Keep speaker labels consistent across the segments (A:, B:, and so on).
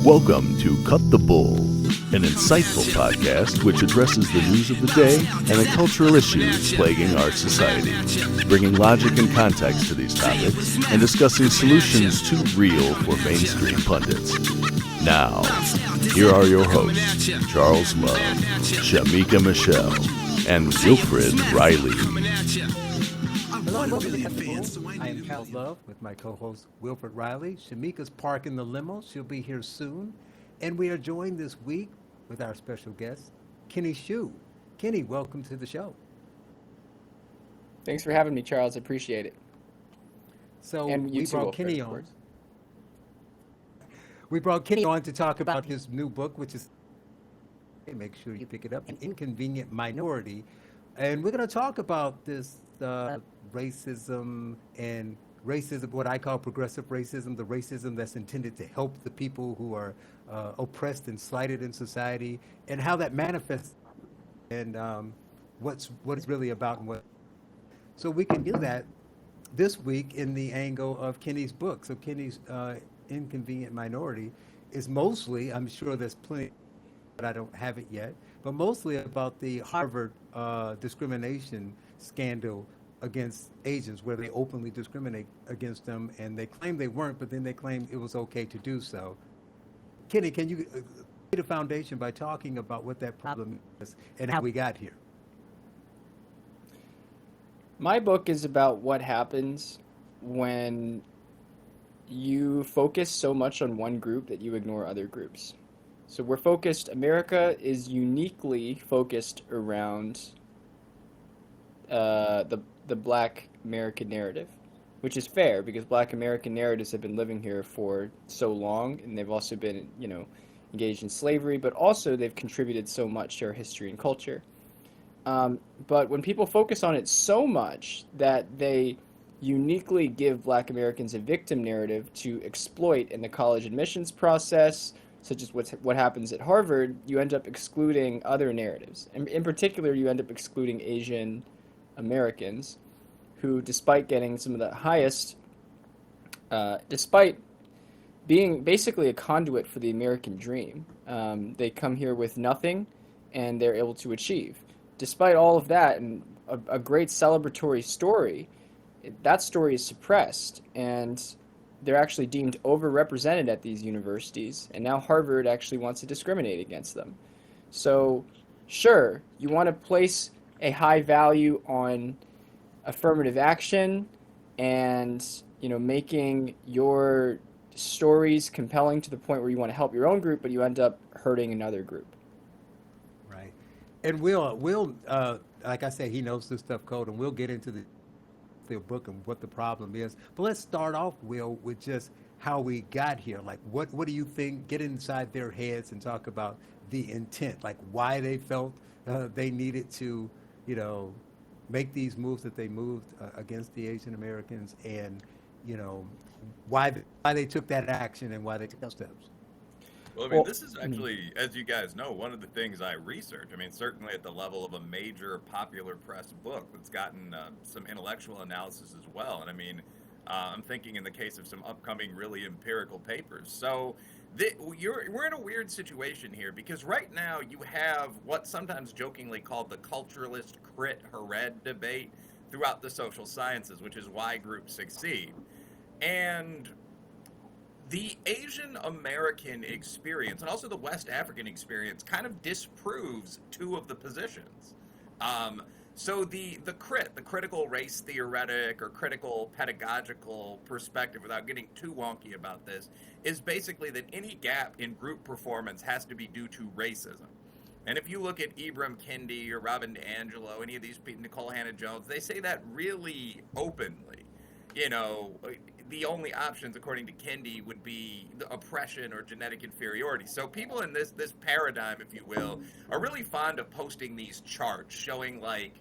A: Welcome to Cut the Bull, an insightful podcast which addresses the news of the day and the cultural issues plaguing our society, bringing logic and context to these topics and discussing solutions too real for mainstream pundits. Now, here are your hosts, Charles Love, Shemeka Michelle, and Wilfred Riley.
B: Hello and welcome to Cut the Bull. I am Charles Love with my co-host Wilfred Riley. Shemeka's parking the limo. She'll be here soon. And we are joined this week with our special guest, Kenny Shue. Kenny, welcome to the show.
C: Thanks for having me, Charles. I appreciate it.
B: So
C: And you
B: we
C: too,
B: brought
C: Wilfred,
B: Kenny
C: of
B: on.
C: course.
B: We brought Kenny on to talk about his new book, which is, make sure you pick it up, An Inconvenient Minority. And we're going to talk about this racism, what I call progressive racism, the racism that's intended to help the people who are oppressed and slighted in society, and how that manifests, and what it's really about, and what. So we can do that this week in the angle of Kenny's book. So Kenny's Inconvenient Minority is mostly, I'm sure there's plenty, but I don't have it yet, but mostly about the Harvard discrimination scandal against Asians, where they openly discriminate against them, and they claim they weren't, but then they claim it was okay to do so. Kenny, can you lay the foundation by talking about what that problem is and how we got here?
C: My book is about what happens when you focus so much on one group that you ignore other groups. So America is uniquely focused around the Black American narrative, which is fair because Black American narratives have been living here for so long, and they've also been, engaged in slavery, but also they've contributed so much to our history and culture. But when people focus on it so much that they uniquely give Black Americans a victim narrative to exploit in the college admissions process, such as what happens at Harvard, you end up excluding other narratives. And in particular, you end up excluding Asian Americans who, despite getting some of the highest, despite being basically a conduit for the American dream, they come here with nothing and they're able to achieve. Despite all of that and a great celebratory story, that story is suppressed and they're actually deemed overrepresented at these universities, and now Harvard actually wants to discriminate against them. So, sure, you want to place a high value on affirmative action and, making your stories compelling to the point where you want to help your own group, but you end up hurting another group.
B: Right. And Will, like I said, he knows this stuff cold, and we'll get into the book and what the problem is. But let's start off, Will, with just how we got here. Like, what do you think? Get inside their heads and talk about the intent, like why they felt they needed to, make these moves that they moved against the Asian Americans, and why they took that action and why they took those steps.
D: Well, this is actually, as you guys know, one of the things I research. Certainly at the level of a major popular press book that's gotten some intellectual analysis as well. And I'm thinking in the case of some upcoming really empirical papers. So we're in a weird situation here because right now you have what's sometimes jokingly called the culturalist crit-hered debate throughout the social sciences, which is why groups succeed. And the Asian American experience and also the West African experience kind of disproves two of the positions. So the critical race theoretic or critical pedagogical perspective, without getting too wonky about this, is basically that any gap in group performance has to be due to racism. And if you look at Ibram Kendi or Robin DiAngelo, any of these people, Nicole Hannah-Jones, they say that really openly. The only options, according to Kendi, would be the oppression or genetic inferiority. So people in this paradigm, if you will, are really fond of posting these charts showing like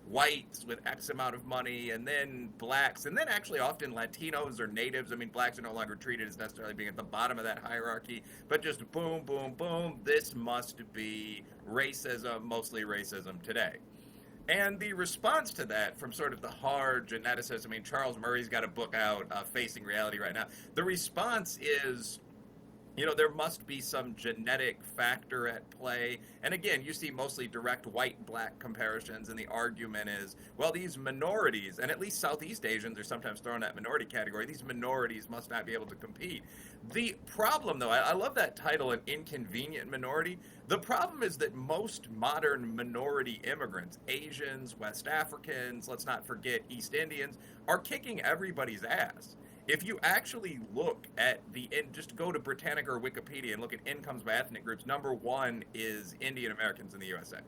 D: whites with X amount of money, and then blacks, and then actually often Latinos or natives. Blacks are no longer treated as necessarily being at the bottom of that hierarchy, but just boom, boom, boom, this must be racism, mostly racism today. And the response to that from sort of the hard geneticists, Charles Murray's got a book out, Facing Reality, right now. The response is There must be some genetic factor at play. And again, you see mostly direct white-black comparisons, and the argument is, well, these minorities, and at least Southeast Asians are sometimes thrown in that minority category, these minorities must not be able to compete. The problem, though, I love that title, An Inconvenient Minority. The problem is that most modern minority immigrants, Asians, West Africans, let's not forget East Indians, are kicking everybody's ass. If you actually look at just go to Britannica or Wikipedia and look at incomes by ethnic groups, number one is Indian Americans in the USA.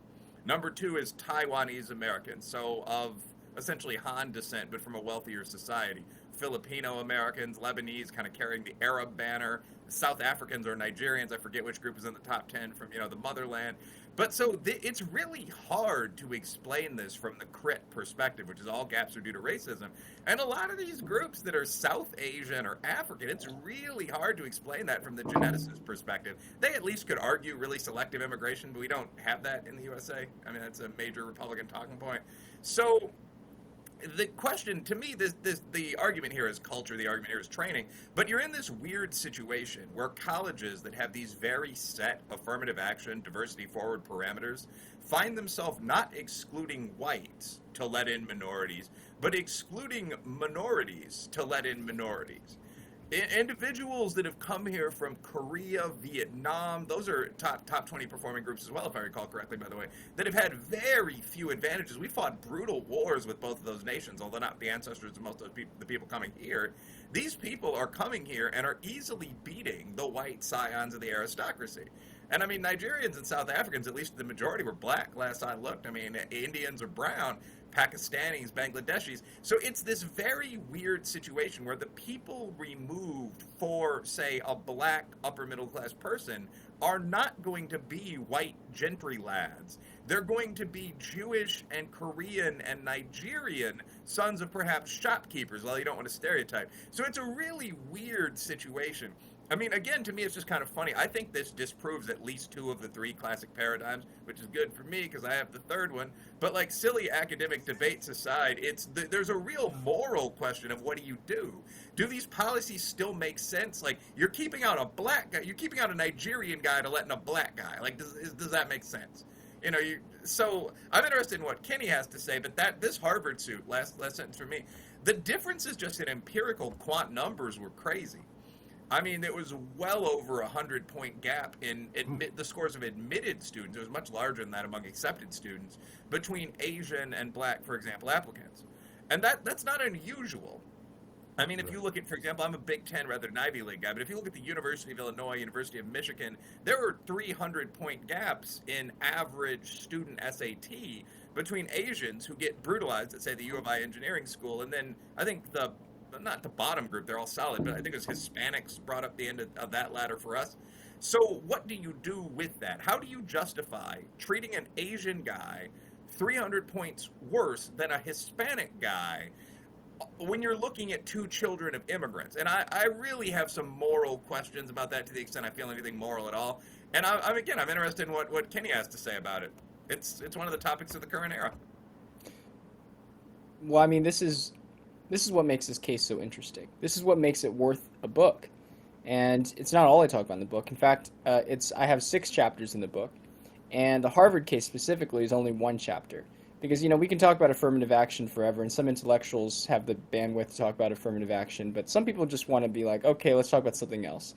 D: Number two is Taiwanese Americans, so of essentially Han descent, but from a wealthier society. Filipino Americans, Lebanese, kind of carrying the Arab banner. South Africans or Nigerians, I forget which group is in the top 10 from, the motherland. But so it's really hard to explain this from the crit perspective, which is all gaps are due to racism. And a lot of these groups that are South Asian or African, it's really hard to explain that from the geneticist perspective. They at least could argue really selective immigration, but we don't have that in the USA. I mean, that's a major Republican talking point. So the question, to me, the argument here is culture, the argument here is training, but you're in this weird situation where colleges that have these very set affirmative action, diversity forward parameters find themselves not excluding whites to let in minorities, but excluding minorities to let in minorities. Individuals that have come here from Korea, Vietnam, those are top 20 performing groups as well, if I recall correctly, by the way, that have had very few advantages. We fought brutal wars with both of those nations, although not the ancestors of most of the people coming here. These people are coming here and are easily beating the white scions of the aristocracy. And I mean, Nigerians and South Africans, at least the majority, were black last I looked. I mean, Indians are brown. Pakistanis, Bangladeshis. So it's this very weird situation where the people removed for, say, a black upper middle class person are not going to be white gentry lads. They're going to be Jewish and Korean and Nigerian sons of perhaps shopkeepers, well, you don't want to stereotype. So it's a really weird situation. I mean, again, to me, it's just kind of funny. I think this disproves at least two of the three classic paradigms, which is good for me because I have the third one. But like silly academic debates aside, there's a real moral question of what do you do? Do these policies still make sense? Like, you're keeping out a black guy, you're keeping out a Nigerian guy to let in a black guy. Like, does that make sense? So I'm interested in what Kenny has to say, but this Harvard suit, last sentence for me, the difference is just in empirical quant numbers were crazy. I mean, it was well over 100-point gap in the scores of admitted students. It was much larger than that among accepted students between Asian and black, for example, applicants. And that's not unusual. I mean, if you look at, for example, I'm a Big Ten rather than Ivy League guy, but if you look at the University of Illinois, University of Michigan, there were 300-point gaps in average student SAT between Asians who get brutalized at, say, the U of I engineering school, and then I think not the bottom group, they're all solid, but I think it was Hispanics brought up the end of that ladder for us. So what do you do with that? How do you justify treating an Asian guy 300 points worse than a Hispanic guy when you're looking at two children of immigrants? And I really have some moral questions about that, to the extent I feel anything moral at all. And I'm interested in what Kenny has to say about it. It's one of the topics of the current era.
C: Well, I mean, this is what makes this case so interesting. This is what makes it worth a book. And it's not all I talk about in the book. In fact, I have 6 chapters in the book. And the Harvard case specifically is only 1 chapter. Because, we can talk about affirmative action forever, and some intellectuals have the bandwidth to talk about affirmative action, but some people just want to be like, okay, let's talk about something else.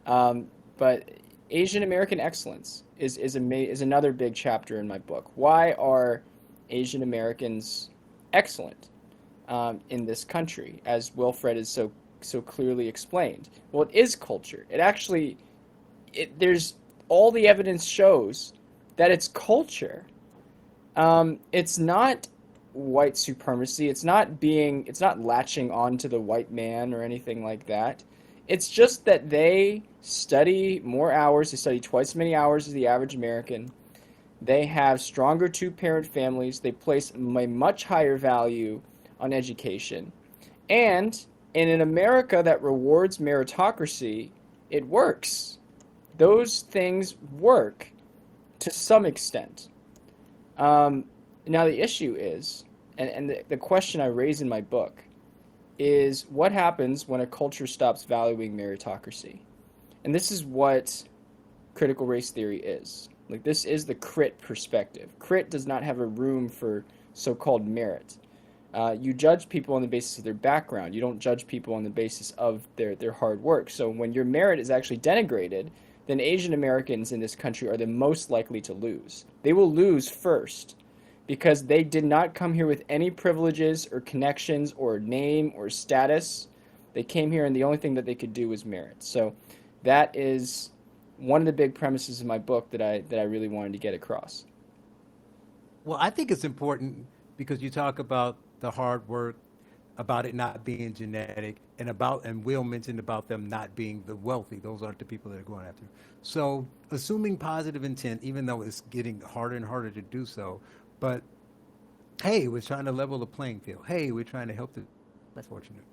C: But Asian American excellence is another big chapter in my book. Why are Asian Americans excellent in this country, as Wilfred is so clearly explained? Well, it is culture. There's all the evidence shows that it's culture. It's not white supremacy. It's not latching on to the white man or anything like that. It's just that they study more hours. They study twice as many hours as the average American. They have stronger 2-parent families. They place a much higher value on education. And in an America that rewards meritocracy, it works. Those things work to some extent. Now the issue is, and the question I raise in my book, is what happens when a culture stops valuing meritocracy? And this is what critical race theory is. Like, this is the crit perspective. Crit does not have a room for so-called merit. You judge people on the basis of their background. You don't judge people on the basis of their hard work. So when your merit is actually denigrated, then Asian Americans in this country are the most likely to lose. They will lose first because they did not come here with any privileges or connections or name or status. They came here and the only thing that they could do was merit. So that is one of the big premises of my book that I really wanted to get across.
B: Well, I think it's important because you talk about the hard work, about it not being genetic, and Will mentioned about them not being the wealthy. Those aren't the people that are going after. So, assuming positive intent, even though it's getting harder and harder to do so, but hey, we're trying to level the playing field. Hey, we're trying to help the less fortunate.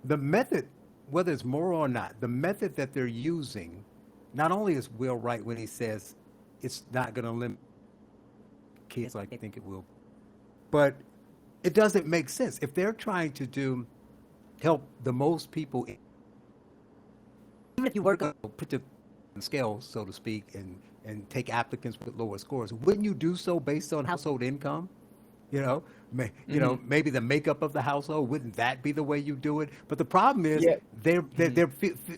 B: The method, whether it's moral or not, the method that they're using, not only is Will right when he says it's not going to limit kids like they think it will, but it doesn't make sense. If they're trying to help the most people, even if you work on put the scale, so to speak, and take applicants with lower scores, wouldn't you do so based on household income? Maybe the makeup of the household, wouldn't that be the way you do it? But the problem is they're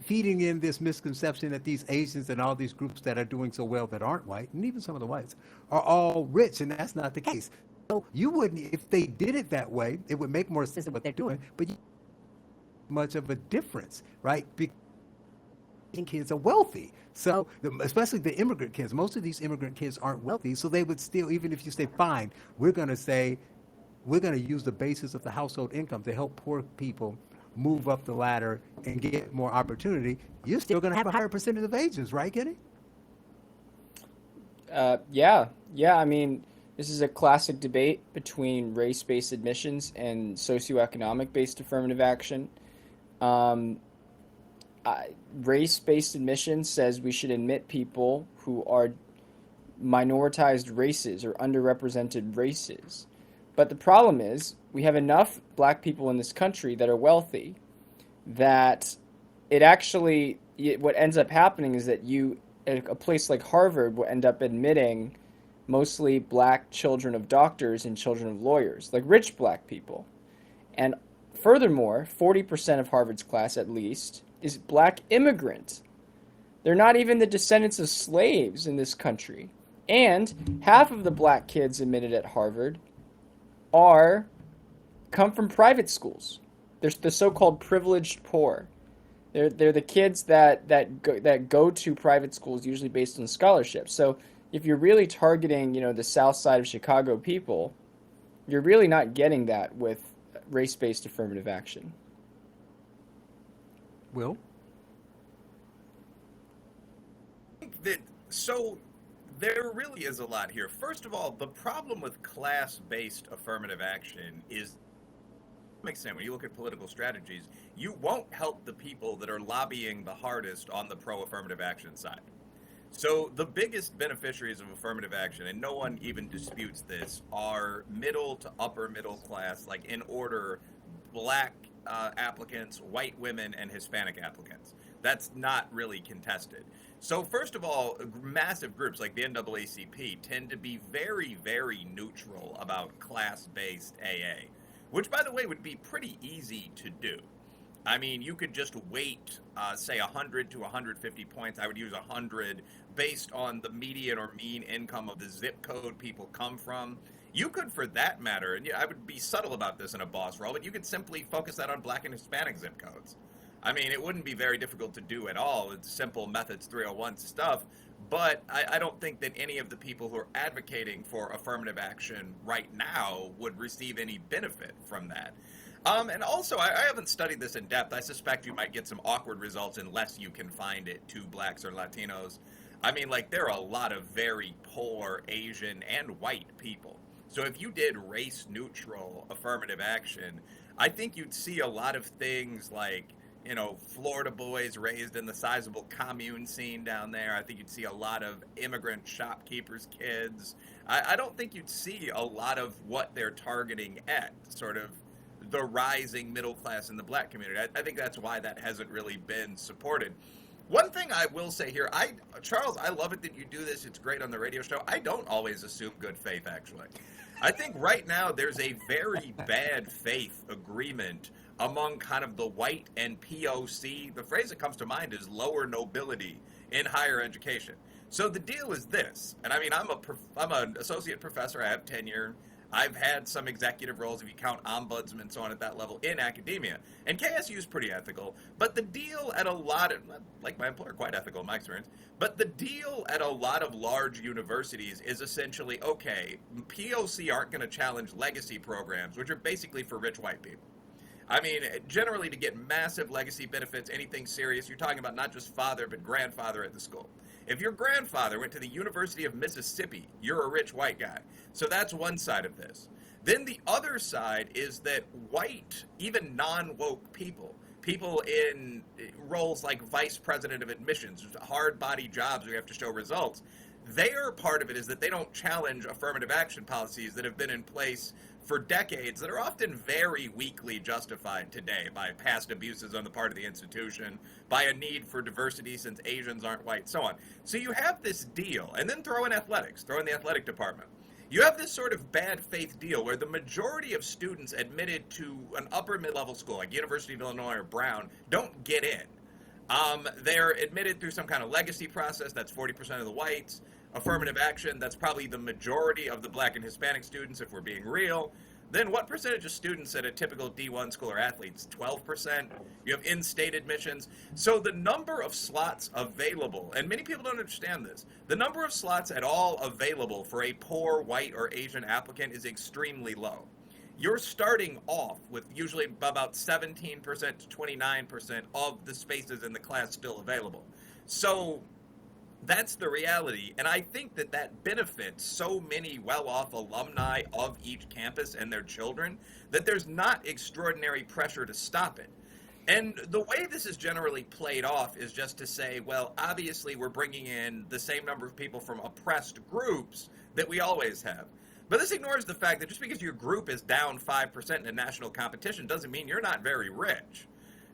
B: feeding in this misconception that these Asians and all these groups that are doing so well that aren't white, and even some of the whites, are all rich, and that's not the case. So you wouldn't, if they did it that way, it would make more sense of what they're doing, but much of a difference, right? Because kids are wealthy. So, especially the immigrant kids, most of these immigrant kids aren't wealthy, so they would still, even if you say, fine, we're going to use the basis of the household income to help poor people move up the ladder and get more opportunity, you're still going to have a higher percentage of Asians, right, Kenny?
C: Yeah. I mean, this is a classic debate between race-based admissions and socioeconomic-based affirmative action. Race-based admissions says we should admit people who are minoritized races or underrepresented races. But the problem is we have enough black people in this country that are wealthy that what ends up happening is that a place like Harvard will end up admitting mostly black children of doctors and children of lawyers, like rich black people. And furthermore, 40% of Harvard's class at least is black immigrant. They're not even the descendants of slaves in this country. And half of the black kids admitted at Harvard come from private schools. They're the so-called privileged poor. They're the kids that go to private schools, usually based on scholarships. So if you're really targeting, the South Side of Chicago people, you're really not getting that with race-based affirmative action.
B: Will?
D: So there really is a lot here. First of all, the problem with class-based affirmative action is, makes sense when you look at political strategies, you won't help the people that are lobbying the hardest on the pro-affirmative action side. So the biggest beneficiaries of affirmative action, and no one even disputes this, are middle to upper middle class, like in order, black applicants, white women, and Hispanic applicants. That's not really contested. So first of all, massive groups like the NAACP tend to be very, very neutral about class-based AA, which, by the way, would be pretty easy to do. I mean, you could just weight, say, 100 to 150 points. I would use 100 based on the median or mean income of the zip code people come from. You could, for that matter, and I would be subtle about this in a boss role, but you could simply focus that on black and Hispanic zip codes. I mean, it wouldn't be very difficult to do at all. It's simple methods 301 stuff. But I don't think that any of the people who are advocating for affirmative action right now would receive any benefit from that. And also, I haven't studied this in depth. I suspect you might get some awkward results unless you can find it to blacks or Latinos. I mean, like, there are a lot of very poor Asian and white people. So if you did race-neutral affirmative action, I think you'd see a lot of things like, Florida boys raised in the sizable commune scene down there. I think you'd see a lot of immigrant shopkeepers' kids. I don't think you'd see a lot of what they're targeting at, sort of the rising middle class in the black community. I think that's why that hasn't really been supported. One thing I will say here, Charles, I love it that you do this. It's great on the radio show. I don't always assume good faith, actually. I think right now there's a very bad faith agreement among kind of the white and POC. The phrase that comes to mind is lower nobility in higher education. So the deal is this, and I mean, I'm an associate professor. I have tenure. I've had some executive roles, if you count ombudsman and so on at that level, in academia. And KSU is pretty ethical, but the deal at a lot of, like my employer, quite ethical in my experience, but the deal at a lot of large universities is essentially, okay, POC aren't going to challenge legacy programs, which are basically for rich white people. I mean, generally to get massive legacy benefits, anything serious, you're talking about not just father, but grandfather at the school. If your grandfather went to the University of Mississippi, you're a rich white guy. So that's one side of this. Then the other side is that white, even non-woke people in roles like vice president of admissions, hard-body jobs where you have to show results, their part of it is that they don't challenge affirmative action policies that have been in place for decades that are often very weakly justified today by past abuses on the part of the institution, by a need for diversity since Asians aren't white, so on. So you have this deal, and then throw in athletics, throw in the athletic department. You have this sort of bad faith deal where the majority of students admitted to an upper mid-level school like University of Illinois or Brown don't get in. They're admitted through some kind of legacy process, that's 40% of the whites. Affirmative action, that's probably the majority of the black and Hispanic students if we're being real. Then what percentage of students at a typical D1 school are athletes? 12%. You have in-state admissions. So the number of slots available, and many people don't understand this, the number of slots at all available for a poor white or Asian applicant is extremely low. You're starting off with usually about 17% to 29% of the spaces in the class still available. So that's the reality, and I think that that benefits so many well-off alumni of each campus and their children that there's not extraordinary pressure to stop it. And the way this is generally played off is just to say, well, obviously we're bringing in the same number of people from oppressed groups that we always have. But this ignores the fact that just because your group is down 5% in a national competition doesn't mean you're not very rich.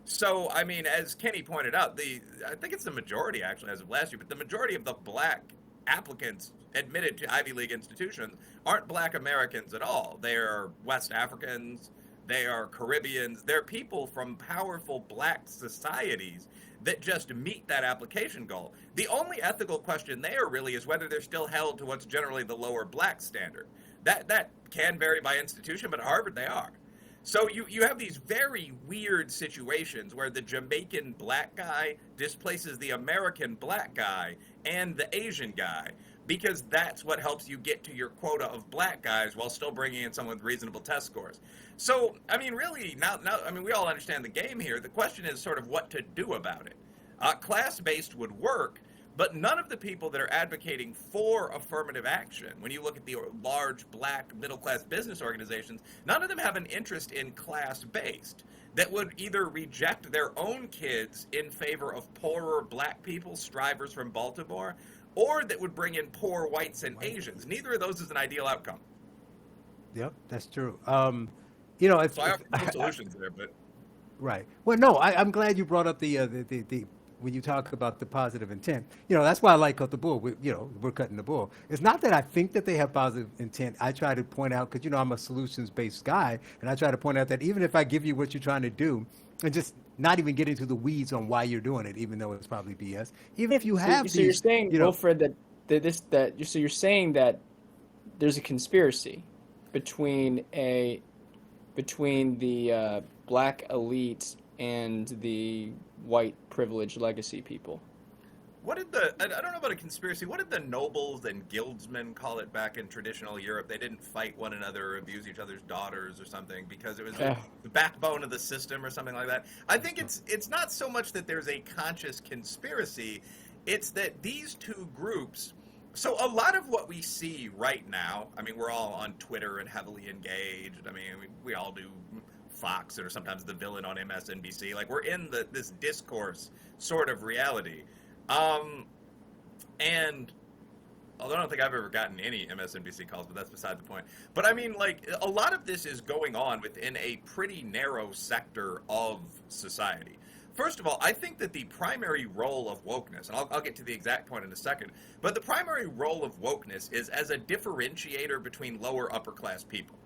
D: So, I mean, as Kenny pointed out, I think it's the majority, actually, as of last year, but the majority of the black applicants admitted to Ivy League institutions aren't black Americans at all. They are West Africans, they are Caribbeans, they're people from powerful black societies that just meet that application goal. The only ethical question there really is whether they're still held to what's generally the lower black standard. That can vary by institution, but at Harvard they are. So you have these very weird situations where the Jamaican black guy displaces the American black guy and the Asian guy because that's what helps you get to your quota of black guys while still bringing in someone with reasonable test scores. So, I mean, really, now, I mean, we all understand the game here. The question is sort of what to do about it. Class-based would work, but none of the people that are advocating for affirmative action, when you look at the large black middle-class business organizations, none of them have an interest in class-based that would either reject their own kids in favor of poorer black people, strivers from Baltimore, or that would bring in poor whites and Asians. Neither of those is an ideal outcome.
B: Yep, that's true. You know,
D: so I have no solutions there, but
B: right. Well, no, I'm glad you brought up the when you talk about the positive intent. You know, that's why I like Cut the Bull. We're cutting the bull. It's not that I think that they have positive intent. I try to point out, because, I'm a solutions-based guy, and I try to point out that even if I give you what you're trying to do, and just not even get into the weeds on why you're doing it, even though it's probably BS, even if you have
C: so you're saying, Wilfred, so you're saying that there's a conspiracy between the black elite and the white privileged legacy people.
D: I don't know about a conspiracy, what did the nobles and guildsmen call it back in traditional Europe? They didn't fight one another or abuse each other's daughters or something because it was the backbone of the system or something like that. I think it's not so much that there's a conscious conspiracy, it's that these two groups, so a lot of what we see right now, I mean, we're all on Twitter and heavily engaged. I mean, we all do Fox or sometimes the villain on MSNBC. Like, we're in this discourse sort of reality. And although I don't think I've ever gotten any MSNBC calls, but that's beside the point. But I mean, like, a lot of this is going on within a pretty narrow sector of society. first of all, I think that the primary role of wokeness, and I'll get to the exact point in a second, but the primary role of wokeness is as a differentiator between lower upper class people.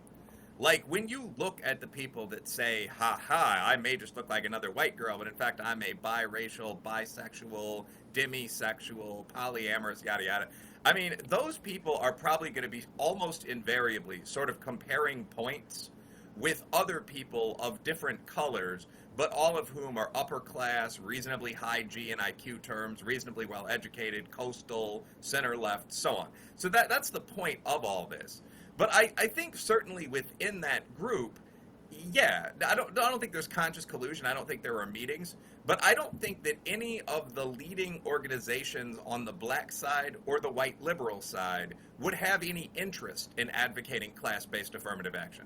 D: Like, when you look at the people that say, I may just look like another white girl, but in fact I'm a biracial, bisexual, demisexual, polyamorous, yada yada. I mean, those people are probably going to be almost invariably sort of comparing points with other people of different colors, but all of whom are upper class, reasonably high G and IQ terms, reasonably well educated, coastal, center left, so on. So that's the point of all this. But I think certainly within that group, yeah, I don't think there's conscious collusion. I don't think there are meetings. But I don't think that any of the leading organizations on the black side or the white liberal side would have any interest in advocating class-based affirmative action.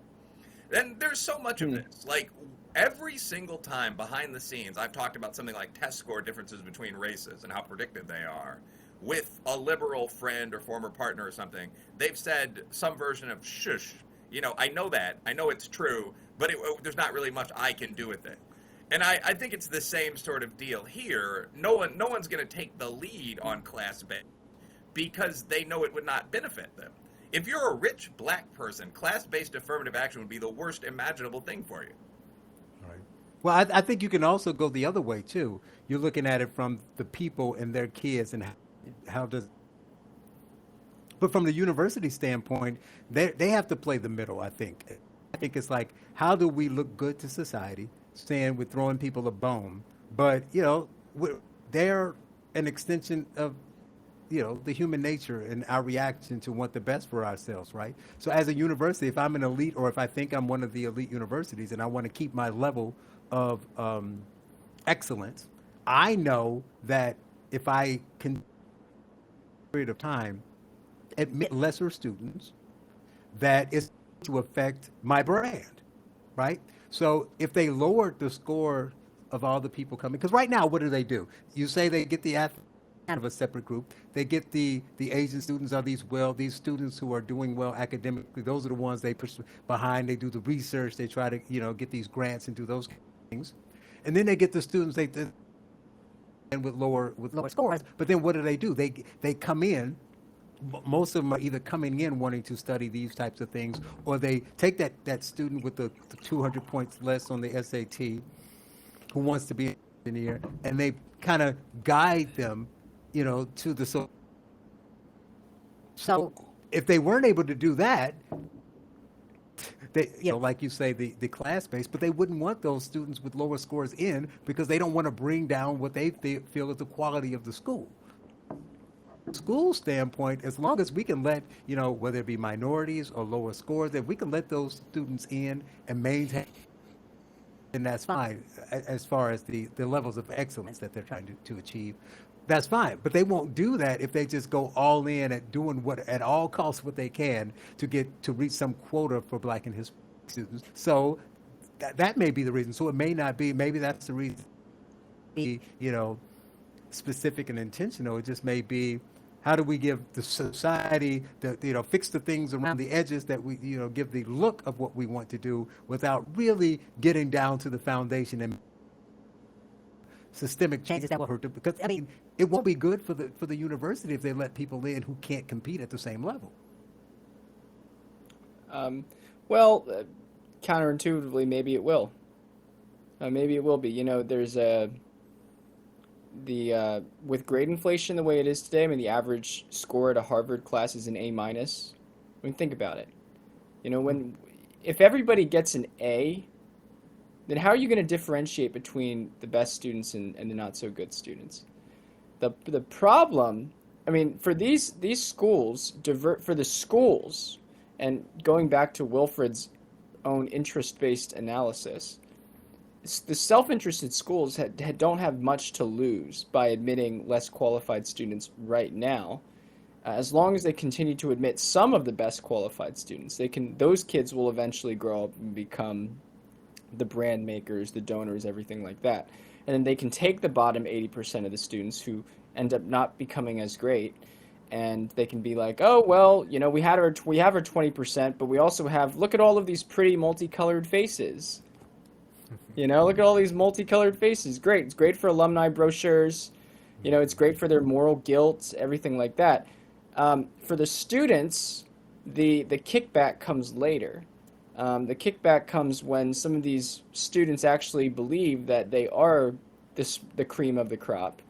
D: And there's so much of this. Like, every single time behind the scenes, I've talked about something like test score differences between races and how predictive they are. With a liberal friend or former partner or something, they've said some version of shush. You know, I know that. I know it's true, but there's not really much I can do with it. And I think it's the same sort of deal here. No one's going to take the lead on class-based because they know it would not benefit them. If you're a rich black person, class-based affirmative action would be the worst imaginable thing for you.
B: Right. Well, I think you can also go the other way, too. You're looking at it from the people and their kids and how does... But from the university standpoint, they have to play the middle, I think. I think it's like, how do we look good to society, saying we're throwing people a bone, but, you know, they're an extension of, you know, the human nature and our reaction to want the best for ourselves, right? So as a university, if I'm an elite or if I think I'm one of the elite universities and I want to keep my level of excellence, I know that if I can, period of time, admit lesser students, that is to affect my brand, right? So if they lowered the score of all the people coming, because right now, what do? You say they get the kind of a separate group. They get the Asian students are these students who are doing well academically. Those are the ones they push behind. They do the research. They try to, you know, get these grants and do those things. And then they get the students and with lower scores. But then what do? They come in. Most of them are either coming in wanting to study these types of things, or they take that student with the 200 points less on the SAT who wants to be an engineer, and they kind of guide them, you know, to the... So if they weren't able to do that, they, you know, like you say, the class-based, but they wouldn't want those students with lower scores in because they don't want to bring down what they feel is the quality of the school. School standpoint, as long as we can let, you know, whether it be minorities or lower scores, if we can let those students in and maintain, and that's fine as far as the levels of excellence that they're trying to achieve. That's fine, but they won't do that if they just go all in at doing what at all costs what they can to reach some quota for Black and Hispanic students. So that may be the reason. So it may not be. Maybe that's the reason. You know, specific and intentional. It just may be. How do we give the society, fix the things around the edges that we, you know, give the look of what we want to do without really getting down to the foundation and systemic changes that will hurt them? Because, I mean, it won't be good for the university if they let people in who can't compete at the same level.
C: Counterintuitively, maybe it will. Maybe it will be. You know, there's with grade inflation the way it is today, I mean, the average score at a Harvard class is an A-. I mean, think about it. You know, if everybody gets an A, then how are you going to differentiate between the best students and the not so good students? The problem, I mean, for these schools, for the schools, and going back to Wilfred's own interest-based analysis, the self-interested schools don't have much to lose by admitting less qualified students right now. As long as they continue to admit some of the best qualified students, those kids will eventually grow up and become the brand makers, the donors, everything like that. And then they can take the bottom 80% of the students who end up not becoming as great, and they can be like, oh, well, you know, we have our 20%, but we also have, look at all of these pretty multicolored faces. You know, look at all these multicolored faces. Great. It's great for alumni brochures. You know, it's great for their moral guilt, everything like that. For the students, the kickback comes later. The kickback comes when some of these students actually believe that they are the cream of the crop,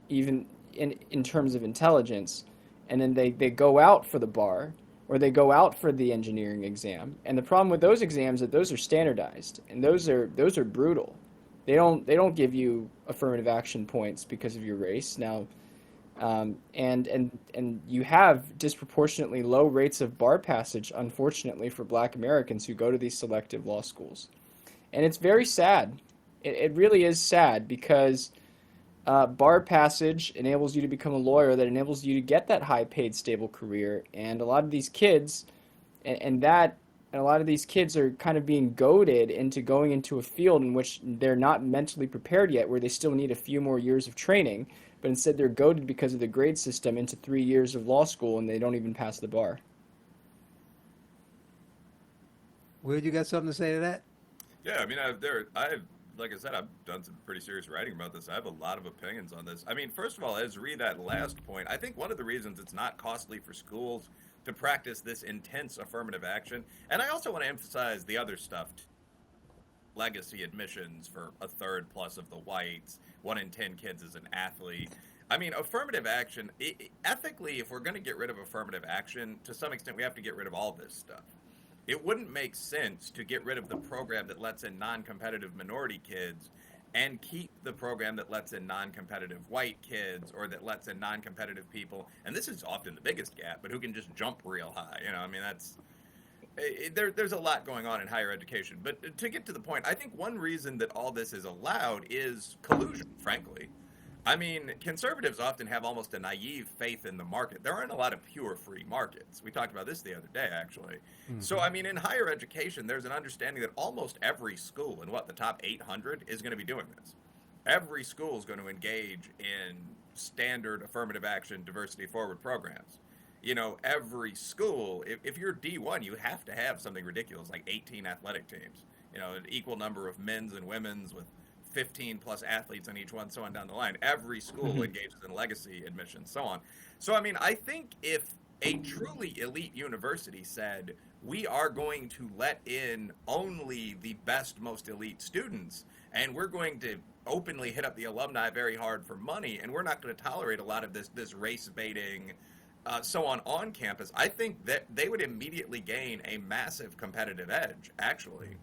C: even in terms of intelligence, and then they go out for the bar or they go out for the engineering exam. And the problem with those exams is that those are standardized and those are brutal. They don't give you affirmative action points because of your race. Now, and you have disproportionately low rates of bar passage, unfortunately, for Black Americans who go to these selective law schools. And it's very sad. It really is sad because bar passage enables you to become a lawyer, that enables you to get that high-paid, stable career. And a lot of these kids, and a lot of these kids are kind of being goaded into going into a field in which they're not mentally prepared yet, where they still need a few more years of training, but instead they're goaded because of the grade system into 3 years of law school, and they don't even pass the bar.
B: Will, you got something to say to that?
D: Yeah, I mean, like I said, I've done some pretty serious writing about this. I have a lot of opinions on this. I mean, first of all, as read that last point, I think one of the reasons it's not costly for schools to practice this intense affirmative action, and I also want to emphasize the other stuff, legacy admissions for a third plus of the whites, 1 in 10 kids is an athlete. I mean, affirmative action, ethically, if we're going to get rid of affirmative action, to some extent, we have to get rid of all this stuff. It wouldn't make sense to get rid of the program that lets in non-competitive minority kids and keep the program that lets in non-competitive white kids or that lets in non-competitive people. And this is often the biggest gap, but who can just jump real high. You know, I mean, there's a lot going on in higher education. But to get to the point, I think one reason that all this is allowed is collusion, frankly. I mean, conservatives often have almost a naive faith in the market. There aren't a lot of pure free markets. We talked about this the other day, actually. Mm-hmm. So, I mean, in higher education, there's an understanding that almost every school in the top 800 is going to be doing this. Every school is going to engage in standard affirmative action, diversity forward programs. You know, every school, if you're D1, you have to have something ridiculous like 18 athletic teams. You know, an equal number of men's and women's with 15 plus athletes on each one, so on down the line. Every school engages in legacy admissions, so on. So, I mean, I think if a truly elite university said, we are going to let in only the best, most elite students, and we're going to openly hit up the alumni very hard for money, and we're not going to tolerate a lot of this race baiting, so on campus, I think that they would immediately gain a massive competitive edge, actually.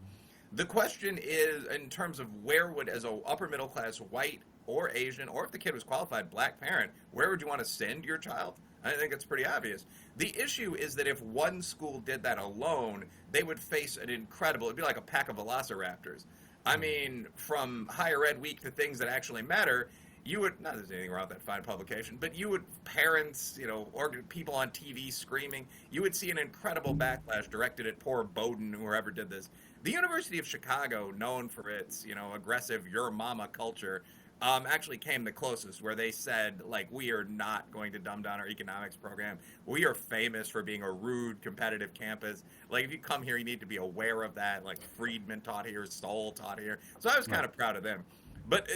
D: The question is, in terms of where would, as an upper middle class white or Asian, or if the kid was qualified Black parent, where would you want to send your child? I think it's pretty obvious. The issue is that if one school did that alone, they would face an incredible, it'd be like a pack of velociraptors. I mean, from higher ed week to things that actually matter, you would, not that there's anything wrong with that fine publication, but you would, parents, you know, or people on TV screaming, you would see an incredible backlash directed at poor Bowdoin, whoever did this. The University of Chicago, known for its, you know, aggressive your mama culture, actually came the closest, where they said, like, we are not going to dumb down our economics program. We are famous for being a rude, competitive campus. Like, if you come here, you need to be aware of that. Like, Friedman taught here, Stoll taught here. So I was kind of proud of them. But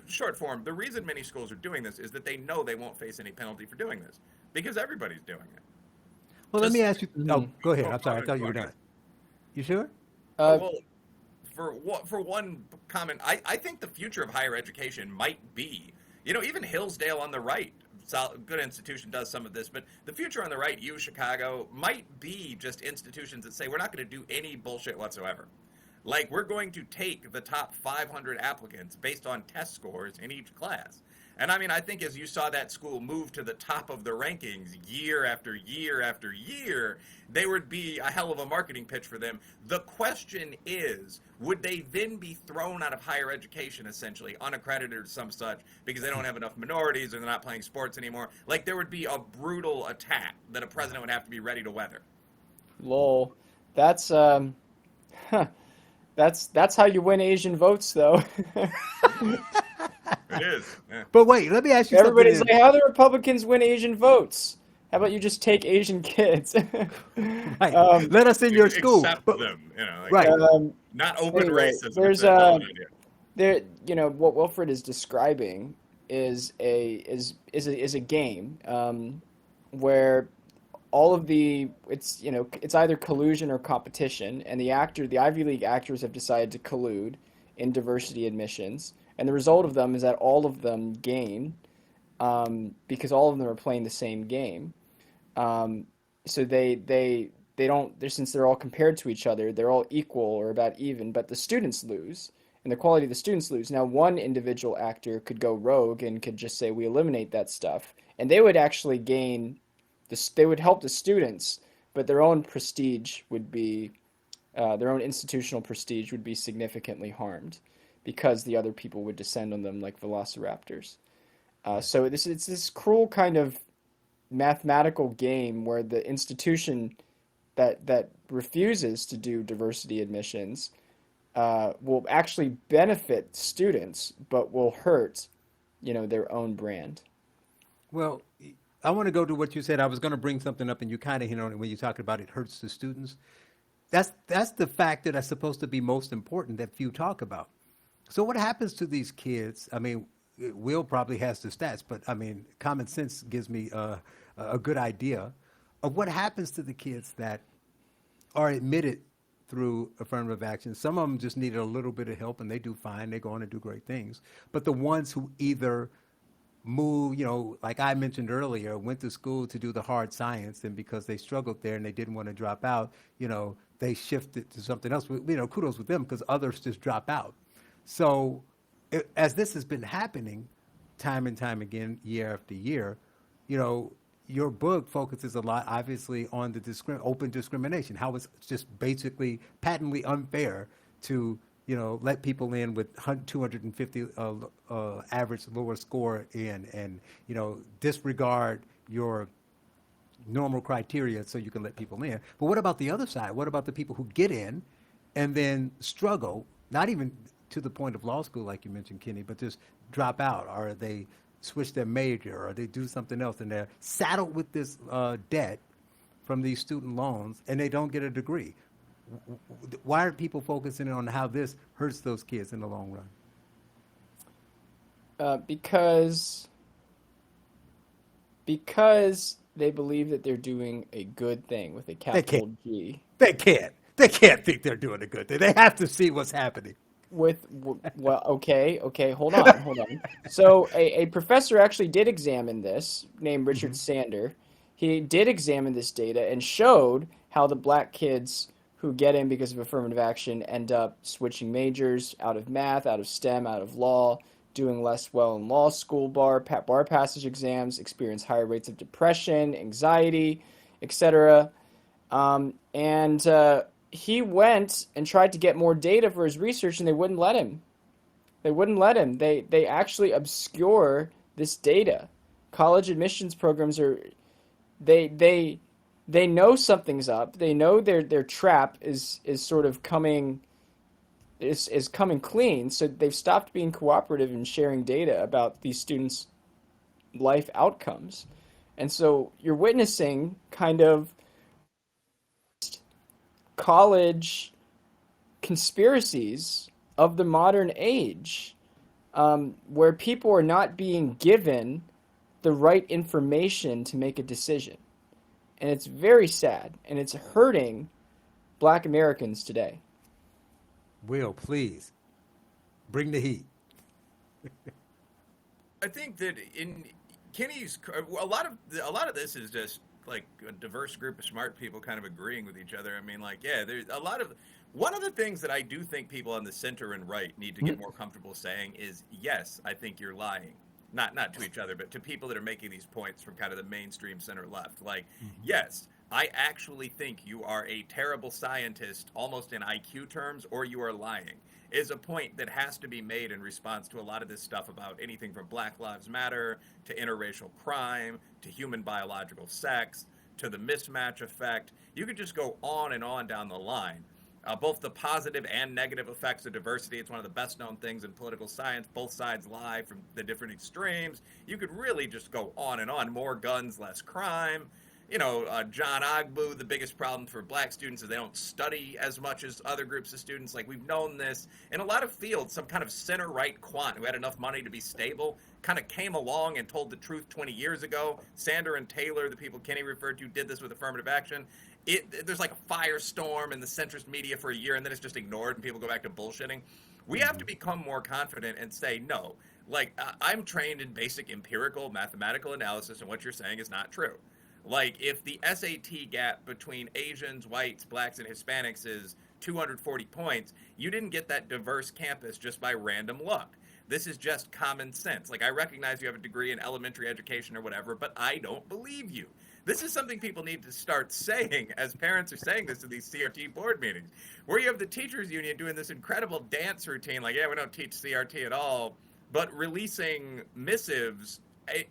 D: short form, the reason many schools are doing this is that they know they won't face any penalty for doing this, because everybody's doing it.
B: Well, let me ask you. Oh, go ahead. I'm sorry. I thought you were done. You sure?
D: Well, for one comment, I think the future of higher education might be, you know, even Hillsdale on the right, good institution, does some of this, but the future on the right, Chicago, might be just institutions that say we're not going to do any bullshit whatsoever. Like, we're going to take the top 500 applicants based on test scores in each class. And I mean, I think as you saw that school move to the top of the rankings year after year after year, they would be a hell of a marketing pitch for them. The question is, would they then be thrown out of higher education, essentially, unaccredited or some such, because they don't have enough minorities or they're not playing sports anymore? Like, there would be a brutal attack that a president would have to be ready to weather.
C: Lol. That's how you win Asian votes, though.
D: It is. Yeah.
B: But wait, let me ask you
C: Everybody's
B: something.
C: like, how do Republicans win Asian votes? How about you just take Asian kids?
B: Right. Let us in your school.
D: Accept them, you know. Like,
B: Right.
D: not open
C: Anyway,
D: racism.
C: there's
D: It's a hell of an idea.
C: there what Wilfred is describing is a game where all of it's either collusion or competition, and the Ivy League actors have decided to collude in diversity admissions, and the result of them is that all of them gain because all of them are playing the same game. So they don't since they're all compared to each other, they're all equal or about even, but the students lose. And the quality of the students lose. Now, one individual actor could go rogue and could just say, we eliminate that stuff. And they would actually gain this, they would help the students, but their own prestige would be, their own institutional prestige would be significantly harmed because the other people would descend on them like velociraptors. So it's this cruel kind of mathematical game where the institution that refuses to do diversity admissions will actually benefit students, but will hurt, their own brand.
B: Well, I want to go to what you said. I was going to bring something up, and you kind of hit on it when you talked about it hurts the students. That's the factor that's supposed to be most important that few talk about. So what happens to these kids? I mean, Will probably has the stats, but I mean, common sense gives me a good idea of what happens to the kids that are admitted through affirmative action. Some of them just needed a little bit of help and they do fine. They go on and do great things. But the ones who either move, like I mentioned earlier, went to school to do the hard science, and because they struggled there and they didn't want to drop out, they shifted to something else. Kudos with them because others just drop out. So as this has been happening time and time again, year after year, your book focuses a lot, obviously, on the open discrimination, how it's just basically patently unfair to, let people in with 250 average lower score and disregard your normal criteria so you can let people in. But what about the other side? What about the people who get in and then struggle, not even to the point of law school, like you mentioned, Kenny, but just drop out, or they switch their major, or they do something else, and they're saddled with this debt from these student loans, and they don't get a degree? Why are people focusing on how this hurts those kids in the long run?
C: Because they believe that they're doing a good thing with a capital G.
B: They can't. They can't think they're doing a good thing. They have to see what's happening.
C: Okay, hold on. So a professor actually did examine this, named Richard Sander. He did examine this data and showed how the black kids who get in because of affirmative action end up switching majors out of math, out of STEM, out of law, doing less well in law school, bar passage exams, experience higher rates of depression, anxiety, etc. He went and tried to get more data for his research, and they wouldn't let him. They actually obscure this data. College admissions programs they know something's up. They know their trap is sort of coming clean. So they've stopped being cooperative and sharing data about these students' life outcomes. And so you're witnessing kind of college conspiracies of the modern age, where people are not being given the right information to make a decision. And it's very sad, and it's hurting Black Americans today.
B: Will, please, bring the heat.
D: I think that in Kenny's, a lot of this is just like a diverse group of smart people kind of agreeing with each other. I mean, there's a lot of, one of the things that I do think people on the center and right need to get more comfortable saying is, yes, I think you're lying. Not to each other, but to people that are making these points from kind of the mainstream center left. Yes, I actually think you are a terrible scientist, almost in IQ terms, or you are lying, is a point that has to be made in response to a lot of this stuff about anything from Black Lives Matter to interracial crime to human biological sex to the mismatch effect. You could just go on and on down the line. Both the positive and negative effects of diversity. It's one of the best known things in political science. Both sides lie from the different extremes. You could really just go on and on. More guns, less crime. John Ogbu, the biggest problem for black students is they don't study as much as other groups of students. Like, we've known this in a lot of fields. Some kind of center-right quant who had enough money to be stable kind of came along and told the truth 20 years ago. Sander and Taylor, the people Kenny referred to, did this with affirmative action. There's like a firestorm in the centrist media for a year, and then it's just ignored, and people go back to bullshitting. We have to become more confident and say, no, like, I'm trained in basic empirical mathematical analysis, and what you're saying is not true. Like, if the SAT gap between Asians, whites, blacks, and Hispanics is 240 points, you didn't get that diverse campus just by random luck. This is just common sense. Like, I recognize you have a degree in elementary education or whatever, but I don't believe you. This is something people need to start saying as parents are saying this in these CRT board meetings, where you have the teachers union doing this incredible dance routine, like, yeah, we don't teach CRT at all, but releasing missives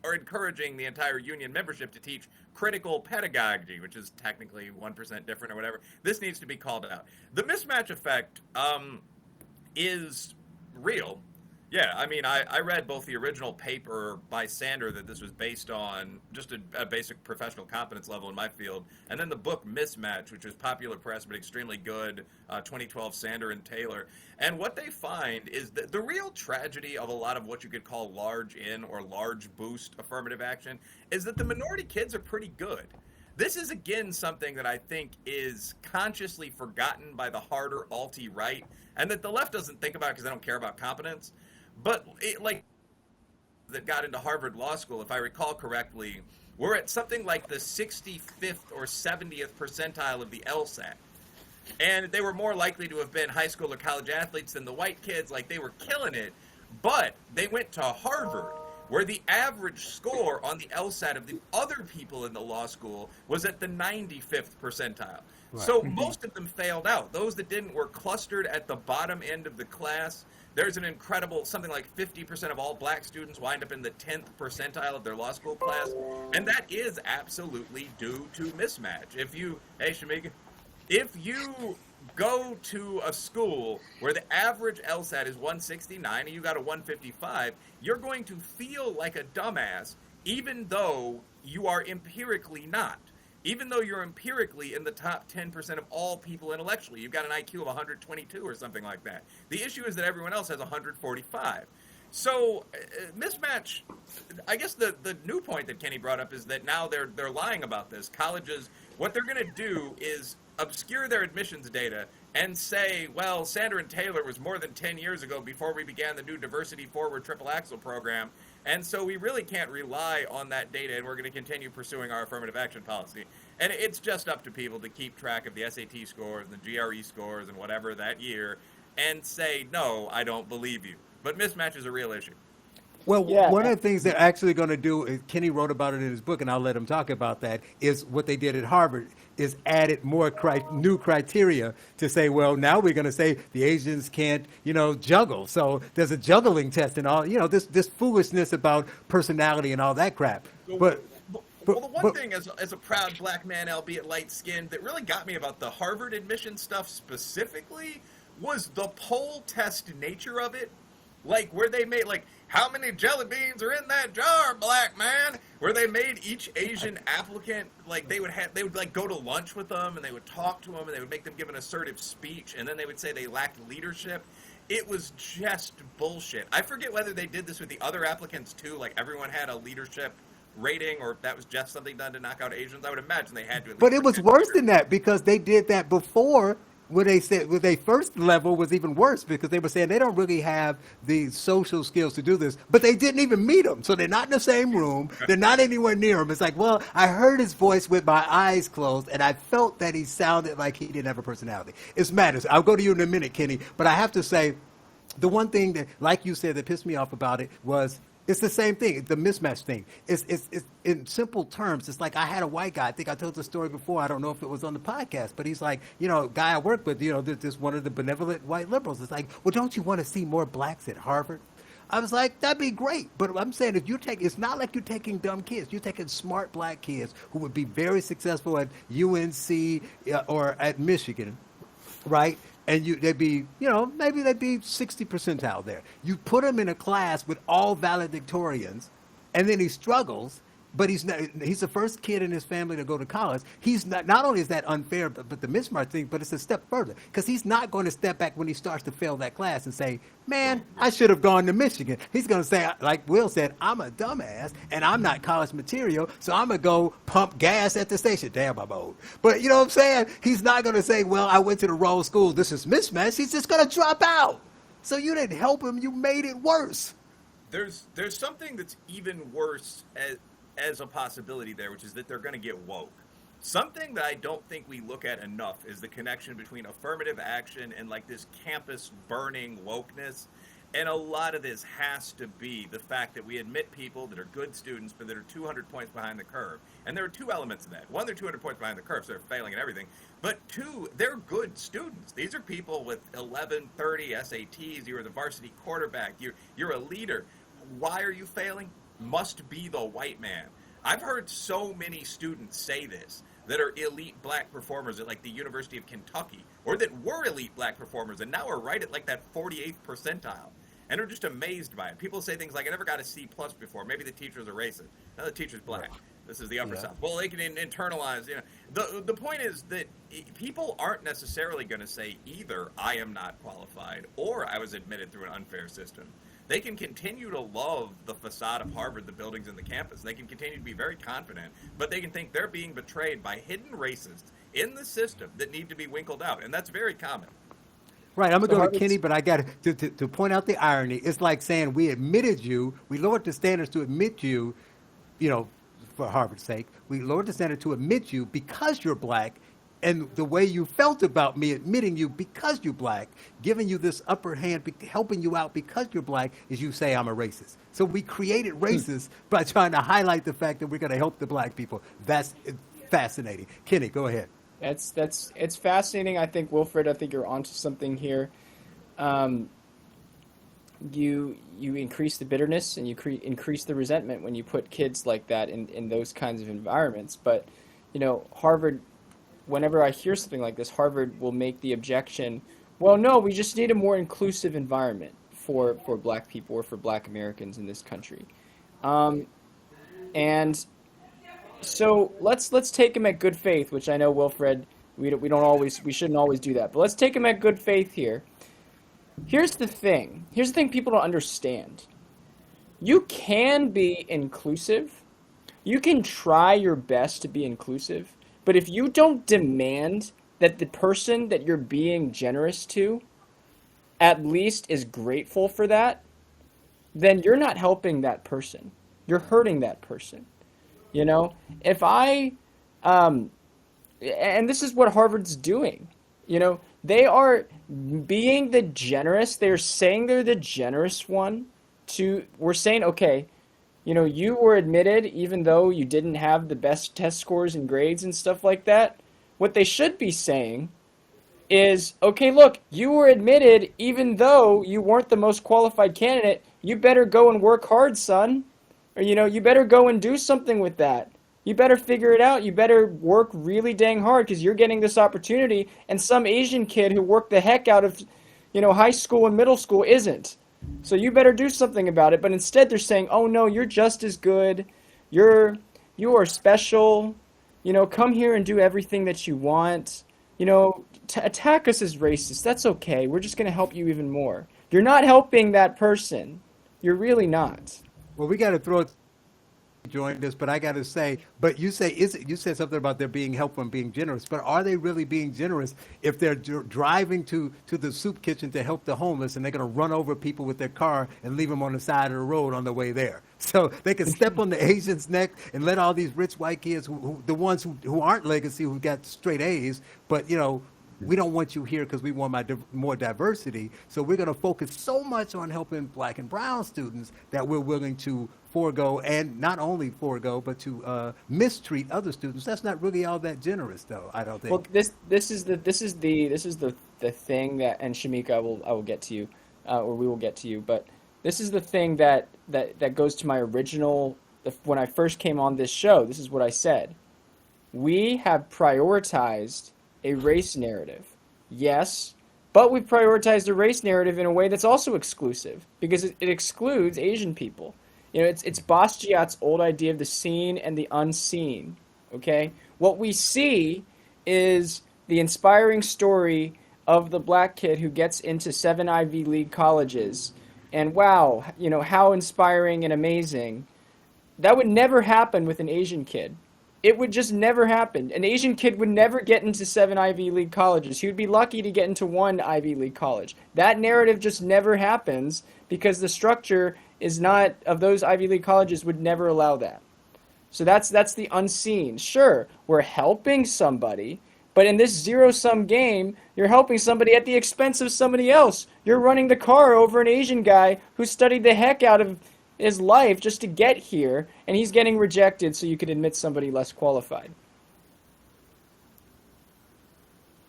D: or encouraging the entire union membership to teach critical pedagogy, which is technically 1% different or whatever. This needs to be called out. The mismatch effect is real. Yeah, I mean, I read both the original paper by Sander that this was based on just a basic professional competence level in my field, and then the book Mismatch, which was popular press but extremely good, 2012 Sander and Taylor. And what they find is that the real tragedy of a lot of what you could call large in or large boost affirmative action is that the minority kids are pretty good. This is, again, something that I think is consciously forgotten by the harder alt-right, and that the left doesn't think about because they don't care about competence. But that got into Harvard Law School, if I recall correctly, we're at something like the 65th or 70th percentile of the LSAT. And they were more likely to have been high school or college athletes than the white kids. Like, they were killing it. But they went to Harvard, where the average score on the LSAT of the other people in the law school was at the 95th percentile. Right. So most of them failed out. Those that didn't were clustered at the bottom end of the class. There's an incredible, something like 50% of all black students wind up in the 10th percentile of their law school class. And that is absolutely due to mismatch. Hey, Shemeka, if you go to a school where the average LSAT is 169 and you got a 155, you're going to feel like a dumbass, even though you are empirically not. Even though you're empirically in the top 10% of all people intellectually. You've got an IQ of 122 or something like that. The issue is that everyone else has 145. So mismatch, I guess the new point that Kenny brought up is that now they're lying about this. Colleges, what they're going to do is obscure their admissions data and say, well, Sander and Taylor was more than 10 years ago before we began the new diversity forward triple axle program. And so we really can't rely on that data, and we're going to continue pursuing our affirmative action policy. And it's just up to people to keep track of the SAT scores and the GRE scores and whatever that year and say, no, I don't believe you. But mismatch is a real issue.
B: Well, yeah. One of the things they're actually going to do, Kenny wrote about it in his book, and I'll let him talk about that, is what they did at Harvard is added more new criteria to say, well, now we're going to say the Asians can't, juggle. So there's a juggling test and all, this foolishness about personality and all that crap.
D: Well, the one thing as a proud black man, albeit light-skinned, that really got me about the Harvard admission stuff specifically was the poll test nature of it. Like, where they made, like, how many jelly beans are in that jar, black man? Where they made each Asian applicant, like, they would go to lunch with them, and they would talk to them, and they would make them give an assertive speech, and then they would say they lacked leadership. It was just bullshit. I forget whether they did this with the other applicants, too, like, everyone had a leadership rating, or if that was just something done to knock out Asians. I would imagine they had to.
B: But it was worse than that, because they did that before. What they said with their first level was even worse, because they were saying they don't really have the social skills to do this, but they didn't even meet them. So they're not in the same room. They're not anywhere near him. It's like, well, I heard his voice with my eyes closed, and I felt that he sounded like he didn't have a personality. It's matters. I'll go to you in a minute, Kenny. But I have to say, the one thing that, like you said, that pissed me off about it was it's the same thing, the mismatch thing. It's in simple terms. It's like I had a white guy. I think I told the story before. I don't know if it was on the podcast, but he's like, guy I work with, this one of the benevolent white liberals. It's like, well, don't you want to see more blacks at Harvard? I was like, that'd be great. But I'm saying it's not like you're taking dumb kids. You're taking smart black kids who would be very successful at UNC or at Michigan, right? And they'd be, maybe they'd be 60 percentile there. You put him in a class with all valedictorians, and then he struggles. but he's the first kid in his family to go to college. He's not only is that unfair, but the mismatch thing, but it's a step further because he's not going to step back when he starts to fail that class and say, man, I should have gone to Michigan. He's going to say, like Will said, I'm a dumbass and I'm not college material, so I'm going to go pump gas at the station. Damn, I'm old. But you know what I'm saying? He's not going to say, well, I went to the wrong school. This is mismatch. He's just going to drop out. So you didn't help him. You made it worse.
D: There's something that's even worse as a possibility there, which is that they're going to get woke. Something that I don't think we look at enough is the connection between affirmative action and like this campus burning wokeness. And a lot of this has to be the fact that we admit people that are good students, but that are 200 points behind the curve. And there are two elements in that. One, they're 200 points behind the curve, so they're failing at everything. But two, they're good students. These are people with 11, 30 SATs. You're the varsity quarterback. You're a leader. Why are you failing? Must be the white man. I've heard so many students say this that are elite black performers at like the University of Kentucky, or that were elite black performers and now are right at like that 48th percentile, and are just amazed by it. People say things like, I never got a C+ before. Maybe the teacher's a racist. Now the teacher's black. This is the upper South. Well, they can internalize, The point is that people aren't necessarily going to say either I am not qualified or I was admitted through an unfair system. They can continue to love the facade of Harvard, the buildings and the campus. They can continue to be very confident, but they can think they're being betrayed by hidden racists in the system that need to be winkled out, and that's very common.
B: Right, I'm going to go to Kenny, but I got to point out the irony. It's like saying we admitted you, we lowered the standards to admit you, for Harvard's sake. We lowered the standard to admit you because you're black, and the way you felt about me admitting you because you're black, giving you this upper hand, helping you out because you're black, is you say I'm a racist. So we created racist by trying to highlight the fact that we're going to help the black people. That's fascinating. Kenny, go ahead.
C: It's fascinating. I think, Wilfred, you're onto something here. You increase the bitterness and you increase the resentment when you put kids like that in those kinds of environments. But, Harvard, whenever I hear something like this, Harvard will make the objection, well, no, we just need a more inclusive environment for black people or for black Americans in this country. And so let's take them at good faith, which I know, Wilfred, we shouldn't always do that, but let's take them at good faith here. Here's the thing people don't understand. You can be inclusive. You can try your best to be inclusive. But if you don't demand that the person that you're being generous to at least is grateful for that, then you're not helping that person. You're hurting that person. If I, and this is what Harvard's doing, they are being the generous. They're saying they're the generous one we're saying, okay, you were admitted even though you didn't have the best test scores and grades and stuff like that. What they should be saying is, okay, look, you were admitted even though you weren't the most qualified candidate. You better go and work hard, son. Or, you better go and do something with that. You better figure it out. You better work really dang hard because you're getting this opportunity and some Asian kid who worked the heck out of, high school and middle school isn't. So you better do something about it. But instead they're saying, oh no, you're just as good. You are special. Come here and do everything that you want. Attack us as racist. That's okay. We're just going to help you even more. You're not helping that person. You're really not.
B: Well, we got to throw it. Joined us, but I got to say, but you said something about there being helpful and being generous, but are they really being generous if they're driving to the soup kitchen to help the homeless and they're going to run over people with their car and leave them on the side of the road on the way there? So they can step on the Asian's neck and let all these rich white kids, the ones who aren't legacy, who got straight A's, but we don't want you here because we want more diversity. So we're going to focus so much on helping black and brown students that we're willing to forego, and not only forego, but to mistreat other students. That's not really all that generous, though, I don't think.
C: Well, this is the thing that, and Shemeka, I will get to you, or we will get to you. But this is the thing that goes to my original. When I first came on this show, this is what I said. We have prioritized a race narrative. Yes, but we prioritized a race narrative in a way that's also exclusive because it excludes Asian people. You know, it's Basquiat's old idea of the seen and the unseen. Okay, what we see is the inspiring story of the black kid who gets into 7 Ivy League colleges, and wow, you know, how inspiring and amazing. That would never happen with an Asian kid. It would just never happen. An Asian kid would never get into 7 Ivy League colleges. He would be lucky to get into 1 Ivy League college. That narrative just never happens because the structure is not of those Ivy League colleges would never allow that. So that's the unseen. Sure, we're helping somebody, but in this zero-sum game, you're helping somebody at the expense of somebody else. You're running the car over an Asian guy who studied the heck out of his life just to get here, and he's getting rejected so you could admit somebody less qualified.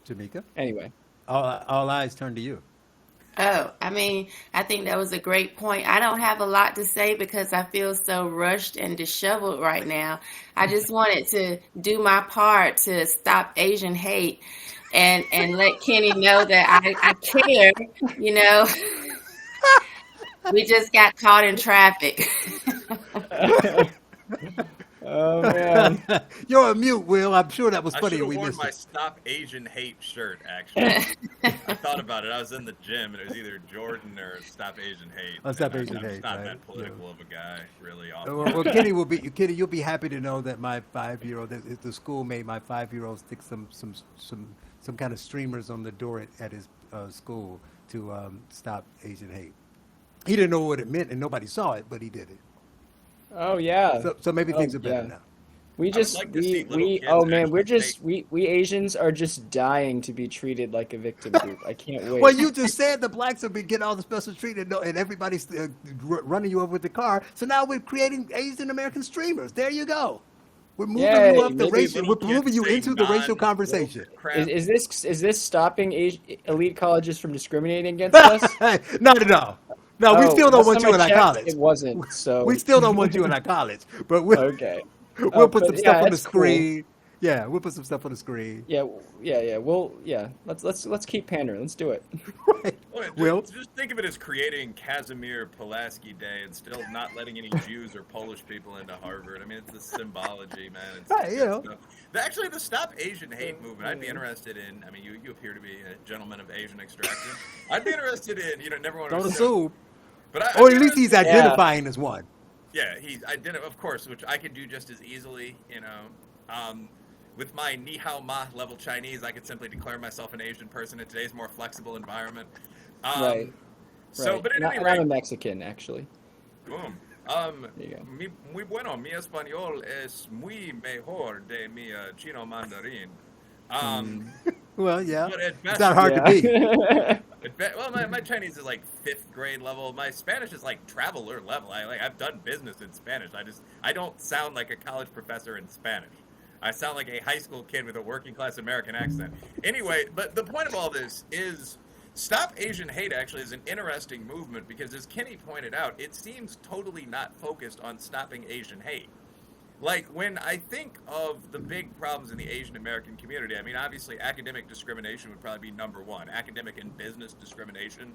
B: Shemeka,
C: Anyway.
B: all eyes turn to you.
E: Oh, I mean, I think that was a great point. I don't have a lot to say because I feel so rushed and disheveled right now. I just wanted to do my part to stop Asian hate and let Kenny know that I care, you know. We just got caught in traffic.
C: Oh, man.
B: You're on mute, Will. I'm sure that was
D: I
B: funny.
D: should have
B: We
D: worn
B: missed
D: my
B: it.
D: Stop Asian Hate shirt, actually. I thought about it. I was in the gym, and it was either Jordan or Stop Asian Hate.
B: Oh, Stop
D: And
B: Asian
D: I'm
B: Hate,
D: not
B: right,
D: that political of a guy, really.
B: Well, Kenny, you'll be happy to know that my 5-year-old, that the school made my 5-year-old stick some kind of streamers on the door at his school to stop Asian hate. He didn't know what it meant, and nobody saw it, but he did it.
C: Oh, yeah.
B: So maybe things are better
C: yeah.
B: now.
C: We just
D: like to see little
C: we
D: kids
C: oh man,
D: actually
C: we're just
D: take-
C: we Asians are just dying to be treated like a victim group. I can't wait.
B: Well, you just said the blacks have been getting all the special treatment, and everybody's running you over with the car. So now we're creating Asian American streamers. There you go. We're moving
C: Yay,
B: you up the
C: maybe
B: racial. We're
D: little
B: moving
D: kids
B: you
D: say
B: into the racial
D: non-bullshit
B: conversation.
D: crap.
C: Is this stopping elite colleges from discriminating against us?
B: Not at all. No, we
C: Oh,
B: still don't
C: last
B: want
C: time
B: you
C: I
B: in our
C: checked,
B: college.
C: It wasn't. So
B: We still don't want you in our college, but
C: Okay.
B: we'll put
C: but
B: some stuff on the
C: it's cool.
B: screen. Yeah, we'll put some stuff on the screen.
C: Yeah. Let's keep pandering. Let's do it.
D: Well,
B: Will?
D: just think of it as creating Casimir Pulaski Day and still not letting any Jews or Polish people into Harvard. I mean, it's the symbology, man. It's
B: Right, you
D: good
B: know.
D: stuff. Actually, the Stop Asian Hate movement, I'd be interested in. I mean, you appear to be a gentleman of Asian extraction. I'd be interested in, never want to
B: Don't assume.
D: But
B: Or at least he's
C: Yeah.
B: identifying as one.
D: Yeah, of course, which I could do just as easily, with my Ni Hao Ma level Chinese, I could simply declare myself an Asian person in today's more flexible environment.
C: Right.
D: So,
C: Right.
D: but at
C: And
D: any
C: I'm a
D: rate,
C: Mexican, actually.
D: boom.
C: There you go.
D: Muy bueno, mi español es muy mejor de mi chino mandarin.
B: Well, yeah.
D: But at
B: It's
D: best,
B: not hard to be.
D: Well, my Chinese is like 5th grade level. My Spanish is like traveler level. I've done business in Spanish. I don't sound like a college professor in Spanish. I sound like a high school kid with a working class American accent. Anyway, but the point of all this is Stop Asian Hate actually is an interesting movement because, as Kenny pointed out, it seems totally not focused on stopping Asian hate. Like, when I think of the big problems in the Asian American community, I mean, obviously academic discrimination would probably be number one. Academic and business discrimination.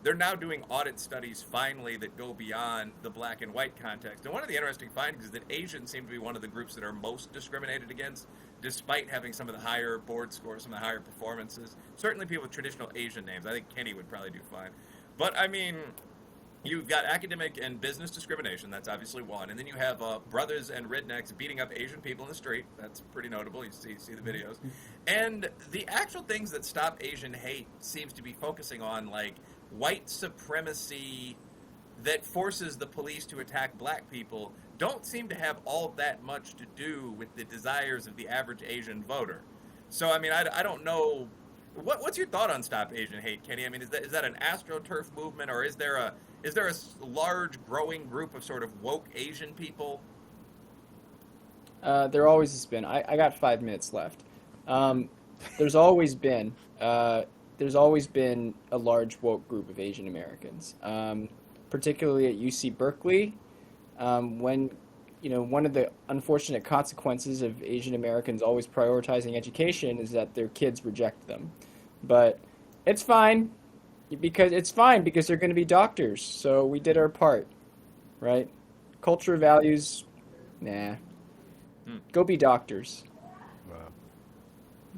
D: They're now doing audit studies, finally, that go beyond the black and white context. And one of the interesting findings is that Asians seem to be one of the groups that are most discriminated against, despite having some of the higher board scores, some of the higher performances. Certainly people with traditional Asian names. I think Kenny would probably do fine. But, I mean, you've got academic and business discrimination. That's obviously one. And then you have brothers and rednecks beating up Asian people in the street. That's pretty notable. You see the videos. And the actual things that Stop Asian Hate seems to be focusing on, like white supremacy that forces the police to attack black people, don't seem to have all that much to do with the desires of the average Asian voter. So, I mean, I don't know. What's your thought on Stop Asian Hate, Kenny? I mean, is that an AstroTurf movement, or is there a large growing group of sort of woke Asian people?
C: There always has been. I got 5 minutes left. There's always been a large woke group of Asian Americans, particularly at UC Berkeley. When one of the unfortunate consequences of Asian Americans always prioritizing education is that their kids reject them. But it's fine because they're going to be doctors. So we did our part. right? Culture values, nah. Go be doctors.
B: Wow.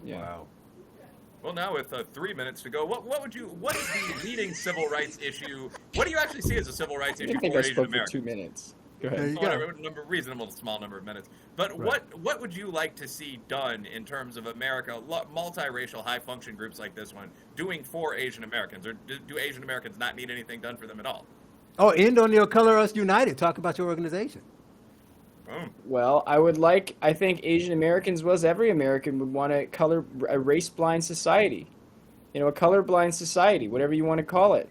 C: Yeah.
B: Wow.
D: Well, now with 3 minutes to go, what is the leading civil rights issue? What do you actually see as a civil rights
C: I
D: issue
C: didn't think
D: for
C: I
D: Asian
C: spoke for
D: Americans?
C: 2 minutes. Go
B: There
C: ahead.
B: you
D: Whatever,
B: go.
D: reasonable small number of minutes. But
B: Right.
D: what would you like to see done in terms of America, multiracial, high-function groups like this one, doing for Asian Americans? Or do Asian Americans not need anything done for them at all?
B: Oh, end on your Color Us United. Talk about your organization.
D: Boom.
C: Well, I think Asian Americans, well as every American, would want a race-blind society. You know, a colorblind society, whatever you want to call it.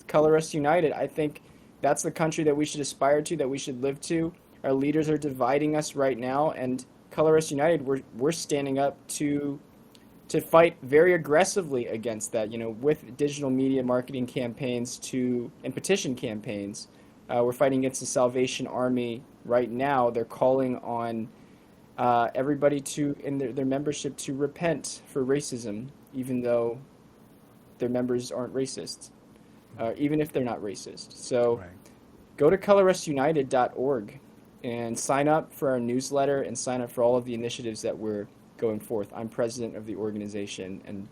C: Color Us United. I think that's the country that we should aspire to, that we should live to. Our leaders are dividing us right now, and Color Us United, we're standing up to fight very aggressively against that. You know, with digital media marketing campaigns and petition campaigns, we're fighting against the Salvation Army right now. They're calling on everybody in their membership to repent for racism, even though their members aren't racist, even if they're not racist. So
B: Right.
C: go to colorusunited.org and sign up for our newsletter and sign up for all of the initiatives that we're going forth. I'm president of the organization, and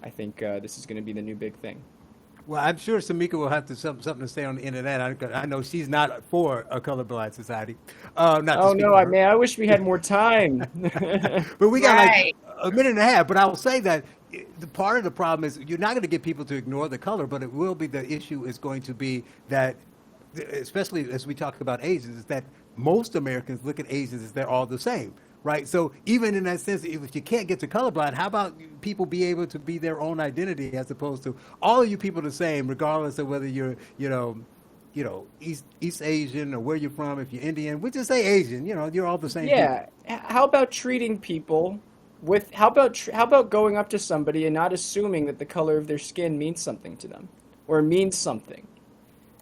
C: I think this is going to be the new big thing.
B: Well, I'm sure Shemeka will have something to say on the end of that. I know she's not for a colorblind society. Not to
C: Oh
B: speak
C: no,
B: for her.
C: I wish we had more time.
B: But we got
E: Right.
B: like a minute and a half. But I will say that the part of the problem is you're not going to get people to ignore the color, but it will be, the issue is going to be that, especially as we talk about Asians, is that most Americans look at Asians as they're all the same. Right. So even in that sense, if you can't get to colorblind, how about people be able to be their own identity as opposed to all of you people the same, regardless of whether you're, East Asian or where you're from. If you're Indian, we just say Asian. You're all the same.
C: Yeah. How about treating people with how about going up to somebody and not assuming that the color of their skin means something to them or means something?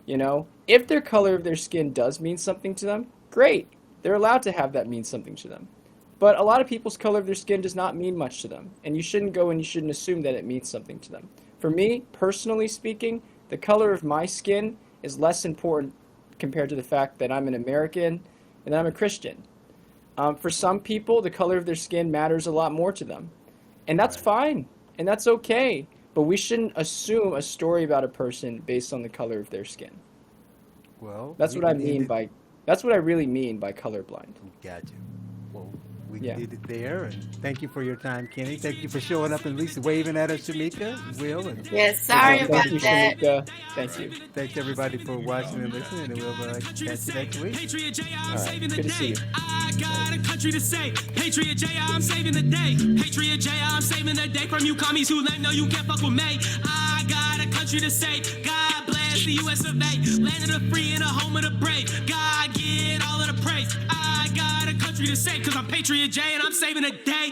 C: You know, if their color of their skin does mean something to them, great. They're allowed to have that mean something to them. But a lot of people's color of their skin does not mean much to them, and you shouldn't go and you shouldn't assume that it means something to them. For me, personally speaking, the color of my skin is less important compared to the fact that I'm an American and that I'm a Christian. For some people, the color of their skin matters a lot more to them, and that's fine, and that's okay. But we shouldn't assume a story about a person based on the color of their skin.
B: Well,
C: That's what I mean by. That's what I really mean by colorblind.
B: Gotcha. Well, we
C: Yeah.
B: did it there, and thank you for your time, Kenny. Thank you for showing up and at least waving at us, Shemeka, Will, and
E: Yes, sorry about
C: Thank you,
E: that.
C: Shemeka. Thank you.
B: thanks everybody for watching and listening, and we'll catch you next week.
C: All right. Good to see you.
F: I got a country to say. Patriot J, I'm saving the day. Patriot J, I'm saving the day from you commies who lame. No, you can't fuck with me. I got a country to say. God bless the US of A. Land of the free and a home of the brave. God get all of the praise. I got a country to say, cause I'm Patriot J and I'm saving the day.